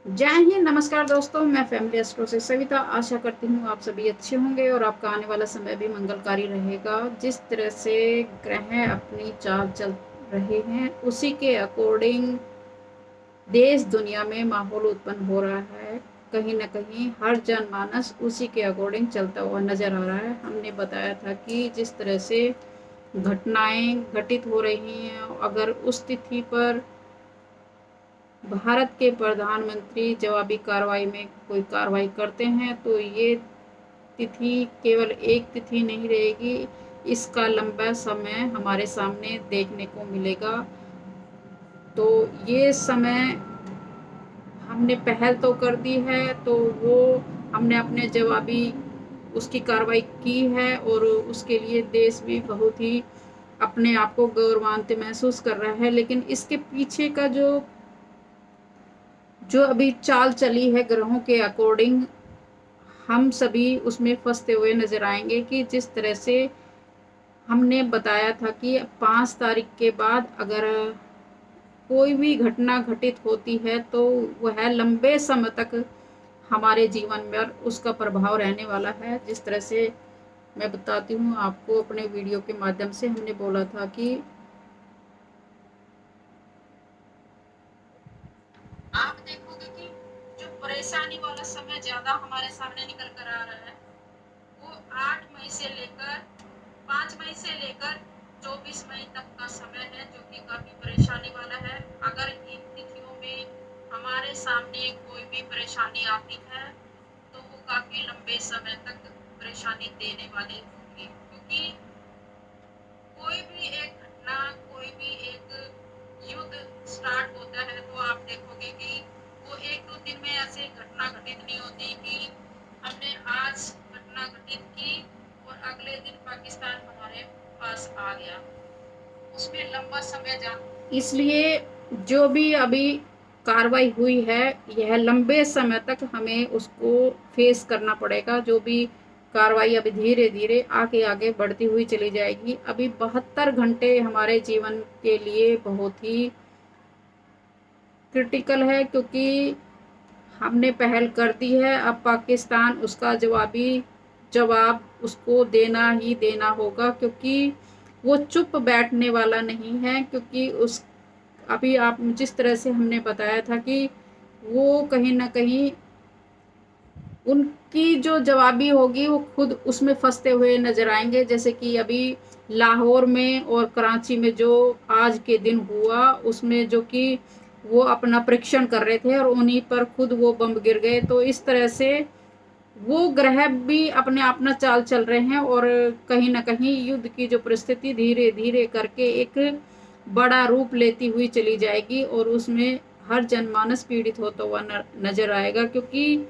जय हिंद, नमस्कार दोस्तों। मैं फैमिली एस्ट्रो से सविता आशा करती हूँ आप सभी अच्छे होंगे और आपका आने वाला समय भी मंगलकारी रहेगा। जिस तरह से ग्रह अपनी चाल चल रहे हैं उसी के अकॉर्डिंग देश दुनिया में माहौल उत्पन्न हो रहा है। कहीं न कहीं हर जनमानस उसी के अकॉर्डिंग चलता हुआ नज़र आ रहा है। हमने बताया था कि जिस तरह से घटनाएँ घटित हो रही हैं, अगर उस तिथि पर भारत के प्रधानमंत्री जवाबी कार्रवाई में कोई कार्रवाई करते हैं तो ये तिथि केवल एक तिथि नहीं रहेगी, इसका लंबा समय हमारे सामने देखने को मिलेगा। तो ये समय हमने पहल तो कर दी है, तो वो हमने अपने जवाबी उसकी कार्रवाई की है और उसके लिए देश भी बहुत ही अपने आप को गौरवान्वित महसूस कर रहा है। लेकिन इसके पीछे का जो अभी चाल चली है ग्रहों के अकॉर्डिंग, हम सभी उसमें फंसते हुए नजर आएंगे कि जिस तरह से हमने बताया था कि 5 तारीख के बाद अगर कोई भी घटना घटित होती है तो वह लंबे समय तक हमारे जीवन में उसका प्रभाव रहने वाला है। जिस तरह से मैं बताती हूँ आपको, अपने वीडियो के माध्यम से हमने बोला था कि आप देखोगे कि जो परेशानी वाला समय ज्यादा हमारे सामने निकल कर आ रहा है वो 8 मई से लेकर 5 मई से लेकर 24 मई तक का समय है, जो कि काफी परेशानी वाला है। अगर इन तिथियों में हमारे सामने कोई भी परेशानी आती है तो वो काफी लंबे समय तक परेशानी देने वाली होगी, क्योंकि कोई भी एक घटना, कोई भी एक युद्ध स्टार्ट होता है तो आप देखोगे कि वो 1-2 दिन में ऐसे घटना घटित नहीं होती कि हमने आज घटना घटित की और अगले दिन पाकिस्तान हमारे पास आ गया। उसमें लंबा समय जा, इसलिए जो भी अभी कार्रवाई हुई है यह लंबे समय तक हमें उसको फेस करना पड़ेगा। जो भी कार्रवाई अभी धीरे धीरे आगे आगे बढ़ती हुई चली जाएगी। अभी 72 घंटे हमारे जीवन के लिए बहुत ही क्रिटिकल है, क्योंकि हमने पहल कर दी है। अब पाकिस्तान उसका जवाब उसको देना ही देना होगा, क्योंकि वो चुप बैठने वाला नहीं है। क्योंकि उस अभी आप जिस तरह से हमने बताया था कि वो कहीं न कहीं उनकी जो जवाबी होगी वो खुद उसमें फंसते हुए नजर आएंगे। जैसे कि अभी लाहौर में और कराची में जो आज के दिन हुआ, उसमें जो कि वो अपना परीक्षण कर रहे थे और उन्हीं पर खुद वो बम गिर गए। तो इस तरह से वो ग्रह भी अपने अपना चाल चल रहे हैं और कहीं ना कहीं युद्ध की जो परिस्थिति धीरे धीरे करके एक बड़ा रूप लेती हुई चली जाएगी और उसमें हर जनमानस पीड़ित होता हुआ नजर आएगा। क्योंकि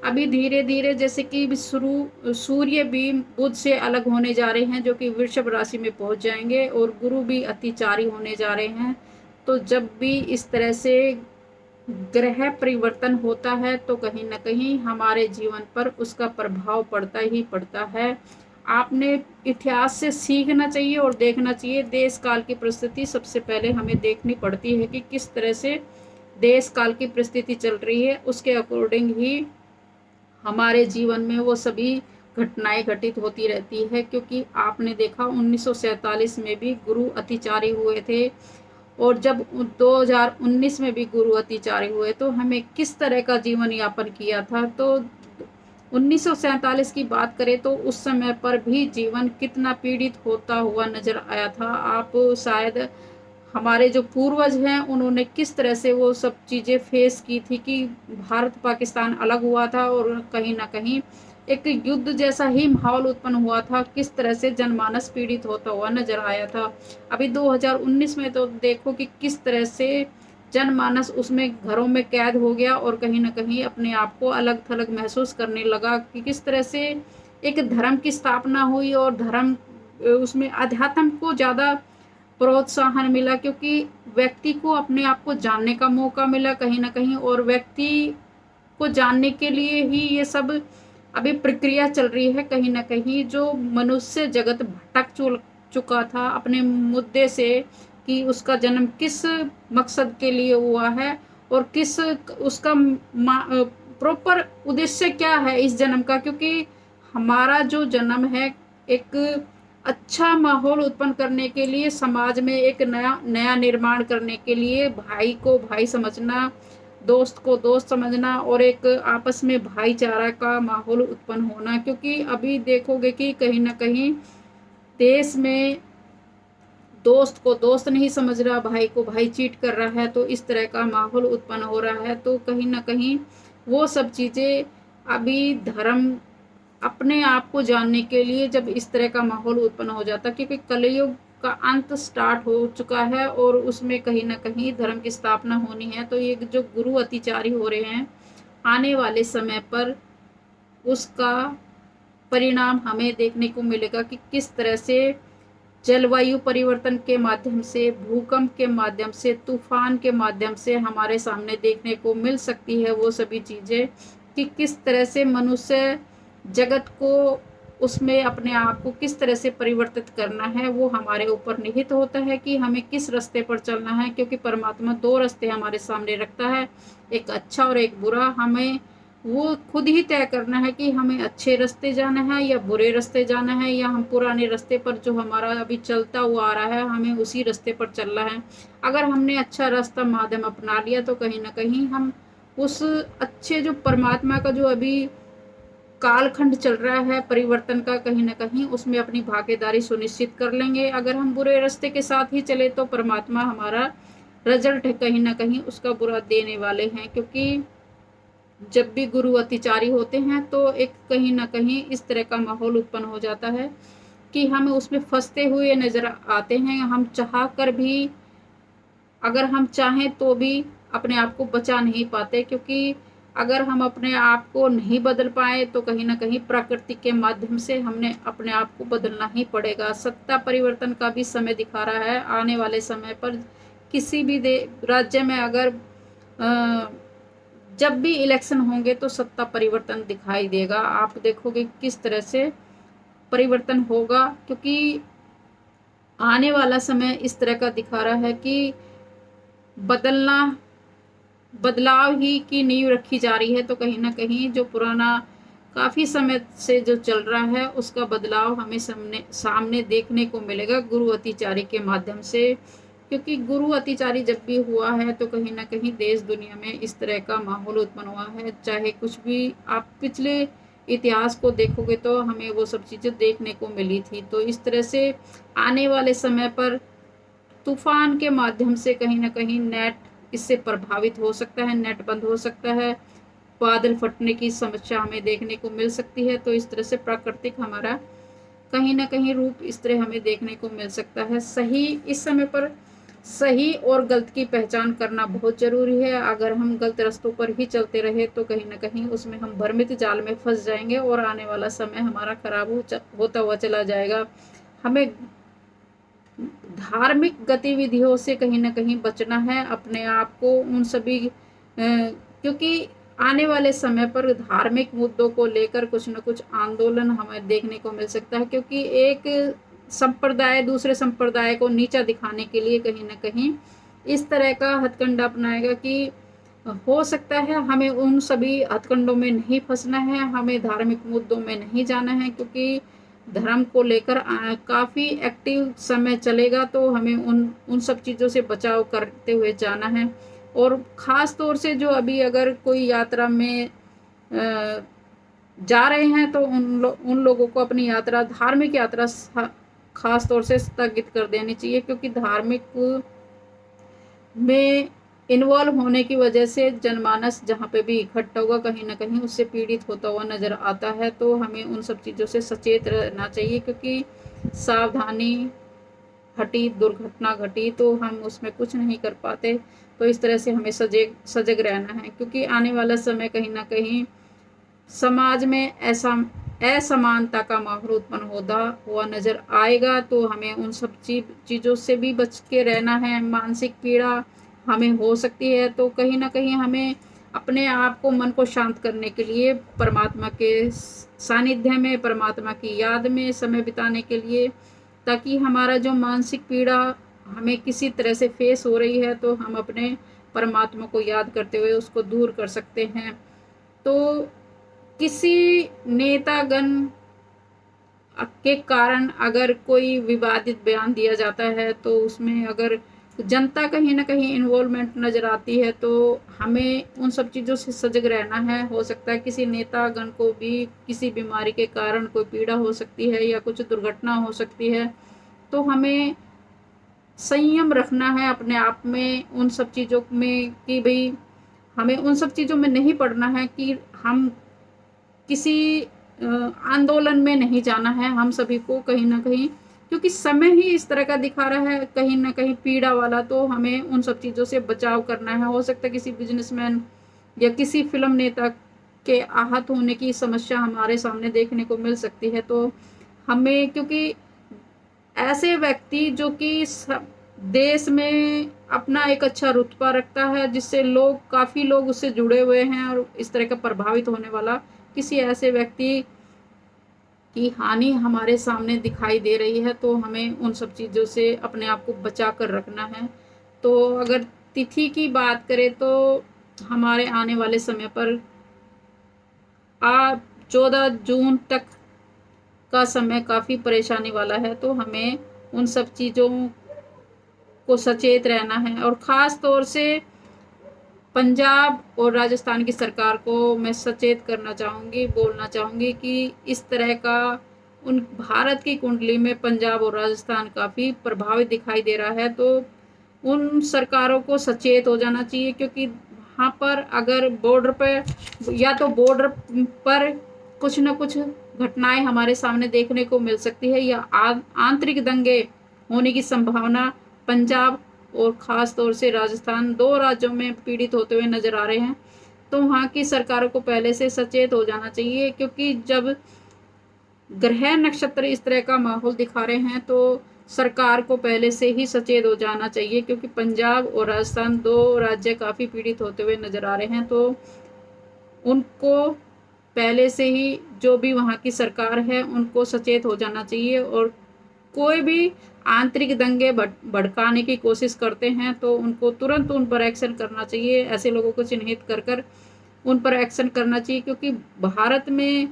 अभी धीरे धीरे जैसे कि सूर्य भी बुध से अलग होने जा रहे हैं, जो कि वृषभ राशि में पहुंच जाएंगे, और गुरु भी अतिचारी होने जा रहे हैं। तो जब भी इस तरह से ग्रह परिवर्तन होता है तो कहीं न कहीं हमारे जीवन पर उसका प्रभाव पड़ता ही पड़ता है। आपने इतिहास से सीखना चाहिए और देखना चाहिए। देश काल की परिस्थिति सबसे पहले हमें देखनी पड़ती है कि किस तरह से देश काल की परिस्थिति चल रही है, उसके अकॉर्डिंग ही हमारे जीवन में वो सभी घटनाएं घटित होती रहती है। क्योंकि आपने देखा 1947 में भी गुरु अतिचारी हुए थे, और जब 2019 में भी गुरु अतिचारी हुए तो हमें किस तरह का जीवन यापन किया था। तो 1947 की बात करें तो उस समय पर भी जीवन कितना पीड़ित होता हुआ नजर आया था। आप शायद हमारे जो पूर्वज हैं उन्होंने किस तरह से वो सब चीज़ें फेस की थी कि भारत पाकिस्तान अलग हुआ था और कहीं ना कहीं एक युद्ध जैसा ही माहौल उत्पन्न हुआ था। किस तरह से जनमानस पीड़ित होता हुआ नजर आया था। अभी 2019 में तो देखो कि किस तरह से जनमानस उसमें घरों में कैद हो गया और कहीं ना कहीं अपने आप को अलग थलग महसूस करने लगा कि किस तरह से एक धर्म की स्थापना हुई और धर्म उसमें अध्यात्म को ज़्यादा प्रोत्साहन मिला, क्योंकि व्यक्ति को अपने आप को जानने का मौका मिला कहीं ना कहीं। और व्यक्ति को जानने के लिए ही ये सब अभी प्रक्रिया चल रही है। कहीं ना कहीं जो मनुष्य जगत भटक चुका था अपने मुद्दे से कि उसका जन्म किस मकसद के लिए हुआ है, और किस उसका प्रॉपर उद्देश्य क्या है इस जन्म का। क्योंकि हमारा जो जन्म है एक अच्छा माहौल उत्पन्न करने के लिए, समाज में एक नया नया निर्माण करने के लिए, भाई को भाई समझना, दोस्त को दोस्त समझना और एक आपस में भाईचारा का माहौल उत्पन्न होना। क्योंकि अभी देखोगे कि कहीं ना कहीं देश में दोस्त को दोस्त नहीं समझ रहा, भाई को भाई चीट कर रहा है, तो इस तरह का माहौल उत्पन्न हो रहा है। तो कहीं ना कहीं वो सब चीज़ें अभी धर्म अपने आप को जानने के लिए जब इस तरह का माहौल उत्पन्न हो जाता, क्योंकि कलयुग का अंत स्टार्ट हो चुका है और उसमें कहीं ना कहीं धर्म की स्थापना होनी है। तो ये जो गुरु अतिचारी हो रहे हैं, आने वाले समय पर उसका परिणाम हमें देखने को मिलेगा कि किस तरह से जलवायु परिवर्तन के माध्यम से, भूकंप के माध्यम से, तूफान के माध्यम से हमारे सामने देखने को मिल सकती है वो सभी चीज़ें, कि किस तरह से मनुष्य जगत को उसमें अपने आप को किस तरह से परिवर्तित करना है, वो हमारे ऊपर निहित होता है कि हमें किस रास्ते पर चलना है। क्योंकि परमात्मा दो रास्ते हमारे सामने रखता है, एक अच्छा और एक बुरा। हमें वो खुद ही तय करना है कि हमें अच्छे रास्ते जाना है या बुरे रास्ते जाना है, या हम पुराने रास्ते पर जो हमारा अभी चलता हुआ आ रहा है हमें उसी रास्ते पर चलना है। अगर हमने अच्छा रास्ता माध्यम अपना लिया तो कहीं ना कहीं हम उस अच्छे जो परमात्मा का जो अभी कालखंड चल रहा है परिवर्तन का, कहीं ना कहीं उसमें अपनी भागीदारी सुनिश्चित कर लेंगे। अगर हम बुरे रास्ते के साथ ही चले तो परमात्मा हमारा रिजल्ट कहीं ना कहीं उसका बुरा देने वाले हैं। क्योंकि जब भी गुरु अतिचारी होते हैं तो एक कहीं ना कहीं इस तरह का माहौल उत्पन्न हो जाता है कि हम उसमें फंसते हुए नजर आते हैं। हम चाह कर भी, अगर हम चाहें तो भी अपने आप को बचा नहीं पाते। क्योंकि अगर हम अपने आप को नहीं बदल पाए तो कहीं ना कहीं प्रकृति के माध्यम से हमने अपने आप को बदलना ही पड़ेगा। सत्ता परिवर्तन का भी समय दिखा रहा है। आने वाले समय पर किसी भी राज्य में अगर जब भी इलेक्शन होंगे तो सत्ता परिवर्तन दिखाई देगा। आप देखोगे किस तरह से परिवर्तन होगा। क्योंकि आने वाला समय इस तरह का दिखा रहा है कि बदलाव ही की नींव रखी जा रही है। तो कहीं ना कहीं जो पुराना काफ़ी समय से जो चल रहा है उसका बदलाव हमें सामने देखने को मिलेगा गुरु अतिचारी के माध्यम से। क्योंकि गुरु अतिचारी जब भी हुआ है तो कहीं ना कहीं देश दुनिया में इस तरह का माहौल उत्पन्न हुआ है। चाहे कुछ भी आप पिछले इतिहास को देखोगे तो हमें वो सब चीज़ें देखने को मिली थी। तो इस तरह से आने वाले समय पर तूफान के माध्यम से कहीं ना कहीं नेट इससे प्रभावित हो सकता है, नेट बंद हो सकता है, बादल फटने की समस्या हमें देखने को मिल सकती है। तो इस तरह से प्राकृतिक हमारा कहीं ना कहीं रूप इस तरह हमें देखने को मिल सकता है। सही इस समय पर सही और गलत की पहचान करना बहुत ज़रूरी है। अगर हम गलत रास्तों पर ही चलते रहे तो कहीं ना कहीं उसमें हम भ्रमित जाल में फंस जाएंगे और आने वाला समय हमारा खराब होता हुआ चला जाएगा। हमें धार्मिक गतिविधियों से कहीं ना कहीं बचना है, अपने आप को उन सभी क्योंकि आने वाले समय पर धार्मिक मुद्दों को लेकर कुछ न कुछ आंदोलन हमें देखने को मिल सकता है। क्योंकि एक संप्रदाय दूसरे संप्रदाय को नीचा दिखाने के लिए कहीं ना कहीं इस तरह का हथकंडा अपनाएगा कि हो सकता है हमें उन सभी हथकंडों में नहीं फंसना है, हमें धार्मिक मुद्दों में नहीं जाना है। क्योंकि धर्म को लेकर काफ़ी एक्टिव समय चलेगा तो हमें उन सब चीज़ों से बचाव करते हुए जाना है। और ख़ास तौर से जो अभी अगर कोई यात्रा में जा रहे हैं तो उन लोगों को अपनी यात्रा, धार्मिक यात्रा ख़ास तौर से स्थगित कर देनी चाहिए। क्योंकि धार्मिक में इन्वॉल्व होने की वजह से जनमानस जहाँ पे भी इकट्ठा होगा कहीं ना कहीं उससे पीड़ित होता हुआ नज़र आता है। तो हमें उन सब चीज़ों से सचेत रहना चाहिए। क्योंकि सावधानी हटी दुर्घटना घटी तो हम उसमें कुछ नहीं कर पाते। तो इस तरह से हमें सजग रहना है। क्योंकि आने वाला समय कहीं ना कहीं समाज में ऐसा असमानता का माहौल उत्पन्न होता हुआ नज़र आएगा। तो हमें उन सब चीज़ों से भी बच के रहना है। मानसिक पीड़ा हमें हो सकती है तो कहीं ना कहीं हमें अपने आप को, मन को शांत करने के लिए परमात्मा के सानिध्य में, परमात्मा की याद में समय बिताने के लिए, ताकि हमारा जो मानसिक पीड़ा हमें किसी तरह से फेस हो रही है तो हम अपने परमात्मा को याद करते हुए उसको दूर कर सकते हैं। तो किसी नेतागण के कारण अगर कोई विवादित बयान दिया जाता है तो उसमें अगर जनता कहीं ना कहीं इन्वॉल्वमेंट नज़र आती है तो हमें उन सब चीज़ों से सजग रहना है। हो सकता है किसी नेतागण को भी किसी बीमारी के कारण कोई पीड़ा हो सकती है या कुछ दुर्घटना हो सकती है, तो हमें संयम रखना है अपने आप में उन सब चीज़ों में कि भाई हमें उन सब चीज़ों में नहीं पड़ना है कि हम किसी आंदोलन में नहीं जाना है हम सभी को कहीं ना कहीं, क्योंकि समय ही इस तरह का दिखा रहा है कहीं ना कहीं पीड़ा वाला। तो हमें उन सब चीज़ों से बचाव करना है। हो सकता है किसी बिजनेसमैन या किसी फिल्म नेता के आहत होने की समस्या हमारे सामने देखने को मिल सकती है, तो हमें, क्योंकि ऐसे व्यक्ति जो कि देश में अपना एक अच्छा रुतबा रखता है जिससे लोग काफ़ी लोग उससे जुड़े हुए हैं और इस तरह का प्रभावित होने वाला किसी ऐसे व्यक्ति की हानि हमारे सामने दिखाई दे रही है, तो हमें उन सब चीज़ों से अपने आप को बचा कर रखना है। तो अगर तिथि की बात करें तो हमारे आने वाले समय पर 14 जून तक का समय काफ़ी परेशानी वाला है, तो हमें उन सब चीज़ों को सचेत रहना है। और ख़ास तौर से पंजाब और राजस्थान की सरकार को मैं सचेत करना चाहूँगी, बोलना चाहूँगी कि इस तरह का उन भारत की कुंडली में पंजाब और राजस्थान काफ़ी प्रभावित दिखाई दे रहा है, तो उन सरकारों को सचेत हो जाना चाहिए। क्योंकि वहाँ पर अगर बॉर्डर पर या तो बॉर्डर पर कुछ न कुछ घटनाएं हमारे सामने देखने को मिल सकती है या आंतरिक दंगे होने की संभावना पंजाब और ख़ास तौर से राजस्थान 2 राज्यों में पीड़ित होते हुए नज़र आ रहे हैं। तो वहाँ की सरकारों को पहले से सचेत हो जाना चाहिए, क्योंकि जब ग्रह नक्षत्र इस तरह का माहौल दिखा रहे हैं तो सरकार को पहले से ही सचेत हो जाना चाहिए। क्योंकि पंजाब और राजस्थान 2 राज्य काफ़ी पीड़ित होते हुए नज़र आ रहे हैं, तो उनको पहले से ही जो भी वहाँ की सरकार है उनको सचेत हो जाना चाहिए। और कोई भी आंतरिक दंगे भड़काने की कोशिश करते हैं तो उनको तुरंत उन पर एक्शन करना चाहिए। ऐसे लोगों को चिन्हित कर कर उन पर एक्शन करना चाहिए, क्योंकि भारत में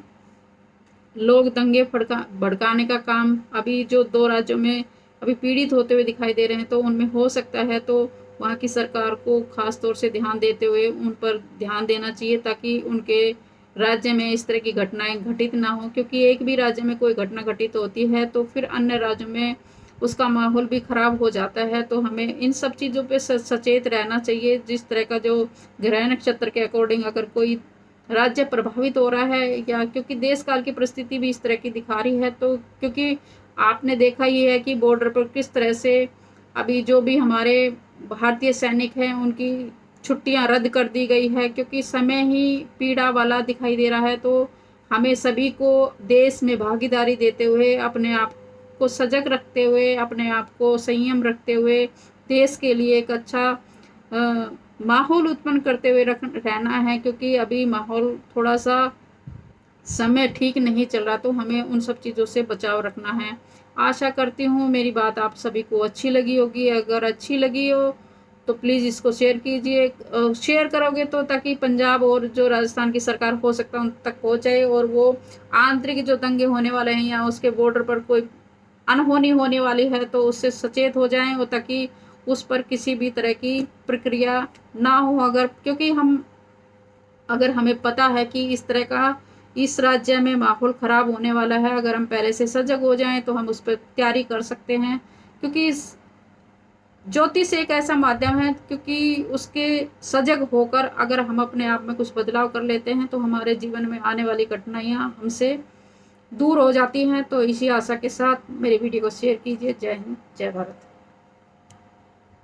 लोग दंगे भड़काने का काम अभी जो 2 राज्यों में अभी पीड़ित होते हुए दिखाई दे रहे हैं तो उनमें हो सकता है। तो वहाँ की सरकार को खास तौर से ध्यान देते हुए उन पर ध्यान देना चाहिए ताकि उनके राज्य में इस तरह की घटनाएं घटित ना हो। क्योंकि एक भी राज्य में कोई घटना घटित होती है तो फिर अन्य राज्यों में उसका माहौल भी खराब हो जाता है। तो हमें इन सब चीज़ों पे सचेत रहना चाहिए। जिस तरह का जो ग्रह नक्षत्र के अकॉर्डिंग अगर कोई राज्य प्रभावित हो रहा है या क्योंकि देश काल की परिस्थिति भी इस तरह की दिखा रही है, तो क्योंकि आपने देखा ही है कि बॉर्डर पर किस तरह से अभी जो भी हमारे भारतीय सैनिक हैं उनकी छुट्टियां रद्द कर दी गई है, क्योंकि समय ही पीड़ा वाला दिखाई दे रहा है। तो हमें सभी को देश में भागीदारी देते हुए अपने आप को सजग रखते हुए अपने आप को संयम रखते हुए देश के लिए एक अच्छा माहौल उत्पन्न करते हुए रहना है। क्योंकि अभी माहौल थोड़ा सा समय ठीक नहीं चल रहा, तो हमें उन सब चीज़ों से बचाव रखना है। आशा करती हूँ मेरी बात आप सभी को अच्छी लगी होगी। अगर अच्छी लगी हो तो प्लीज़ इसको शेयर कीजिए। शेयर करोगे तो ताकि पंजाब और जो राजस्थान की सरकार हो सकता है उन तक पहुँचाए और वो आंतरिक जो दंगे होने वाले हैं या उसके बॉर्डर पर कोई अनहोनी होने वाली है तो उससे सचेत हो जाएं और ताकि उस पर किसी भी तरह की प्रक्रिया ना हो। अगर क्योंकि अगर हमें पता है कि इस तरह का इस राज्य में माहौल ख़राब होने वाला है, अगर हम पहले से सजग हो जाएं तो हम उस पर तैयारी कर सकते हैं। क्योंकि ज्योतिष एक ऐसा माध्यम है, क्योंकि उसके सजग होकर अगर हम अपने आप में कुछ बदलाव कर लेते हैं तो हमारे जीवन में आने वाली कठिनाइयाँ हमसे दूर हो जाती हैं। तो इसी आशा के साथ मेरी वीडियो को शेयर कीजिए। जय हिंद, जय भारत।